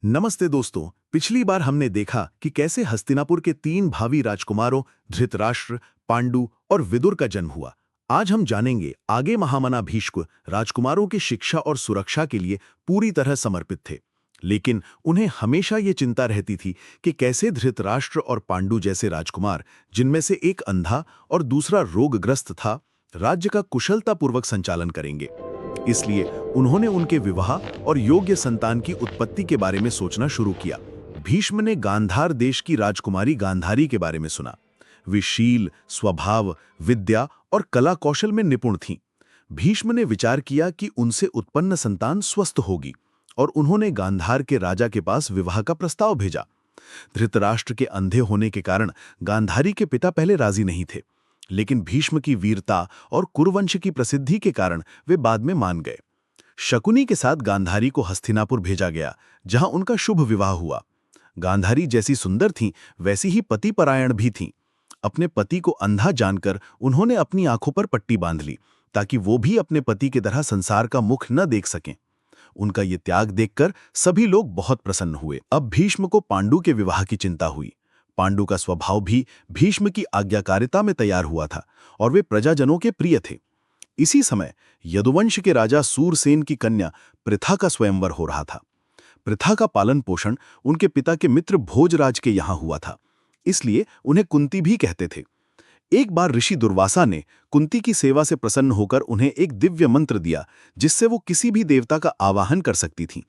नमस्ते दोस्तों। पिछली बार हमने देखा कि कैसे हस्तिनापुर के 3 भावी राजकुमारों धृतराष्ट्र, पांडु और विदुर का जन्म हुआ। आज हम जानेंगे आगे महामना भीष्म राजकुमारों की शिक्षा और सुरक्षा के लिए पूरी तरह समर्पित थे, लेकिन उन्हें हमेशा ये चिंता रहती थी कि कैसे धृतराष्ट्र और पांडु जैसे राजकुमार, जिनमें से एक अंधा और दूसरा रोगग्रस्त था, राज्य का कुशलतापूर्वक संचालन करेंगे। इसलिए उन्होंने उनके विवाह और योग्य संतान की उत्पत्ति के बारे में सोचना शुरू किया। भीष्म ने गांधार देश की राजकुमारी गांधारी के बारे में सुना। वे शील, स्वभाव, विद्या और कला कौशल में निपुण थीं। भीष्म ने विचार किया कि उनसे उत्पन्न संतान स्वस्थ होगी और उन्होंने गांधार के राजा के पास विवाह का प्रस्ताव भेजा। धृतराष्ट्र के अंधे होने के कारण गांधारी के पिता पहले राजी नहीं थे, लेकिन भीष्म की वीरता और कुरुवंश की प्रसिद्धि के कारण वे बाद में मान गए। शकुनी के साथ गांधारी को हस्तिनापुर भेजा गया, जहां उनका शुभ विवाह हुआ। गांधारी जैसी सुंदर थीं, वैसी ही पतिपरायण भी थीं। अपने पति को अंधा जानकर उन्होंने अपनी आंखों पर पट्टी बांध ली, ताकि वो भी अपने पति की तरह संसार का मुख न देख सकें। उनका ये त्याग देखकर सभी लोग बहुत प्रसन्न हुए। अब भीष्म को पांडु के विवाह की चिंता हुई। पांडु का स्वभाव भी भीष्म की आज्ञाकारिता में तैयार हुआ था और वे प्रजाजनों के प्रिय थे। इसी समय यदुवंश के राजा सूरसेन की कन्या पृथा का स्वयंवर हो रहा था। पृथा का पालन पोषण उनके पिता के मित्र भोजराज के यहाँ हुआ था, इसलिए उन्हें कुंती भी कहते थे। एक बार ऋषि दुर्वासा ने कुंती की सेवा से प्रसन्न होकर उन्हें एक दिव्य मंत्र दिया, जिससे वो किसी भी देवता का आवाहन कर सकती थीं।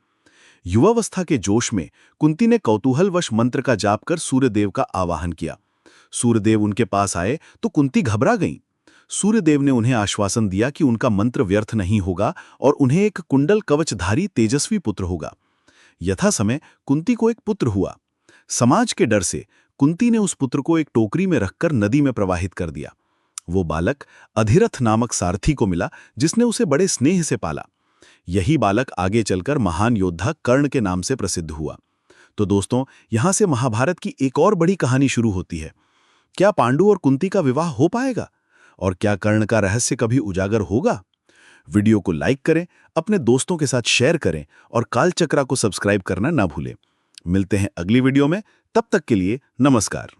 युवावस्था के जोश में कुंती ने कौतूहलवश मंत्र का जाप कर सूर्यदेव का आवाहन किया। सूर्यदेव उनके पास आए तो कुंती घबरा गईं। सूर्यदेव ने उन्हें आश्वासन दिया कि उनका मंत्र व्यर्थ नहीं होगा और उन्हें एक कुंडल कवचधारी तेजस्वी पुत्र होगा। यथा समय कुंती को एक पुत्र हुआ। समाज के डर से कुंती ने उस पुत्र को एक टोकरी में रखकर नदी में प्रवाहित कर दिया। वो बालक अधिरथ नामक सारथी को मिला, जिसने उसे बड़े स्नेह से पाला। यही बालक आगे चलकर महान योद्धा कर्ण के नाम से प्रसिद्ध हुआ। तो दोस्तों, यहां से महाभारत की एक और बड़ी कहानी शुरू होती है। क्या पांडु और कुंती का विवाह हो पाएगा? और क्या कर्ण का रहस्य कभी उजागर होगा? वीडियो को लाइक करें, अपने दोस्तों के साथ शेयर करें और कालचक्रा को सब्सक्राइब करना ना भूलें। मिलते हैं अगली वीडियो में। तब तक के लिए नमस्कार।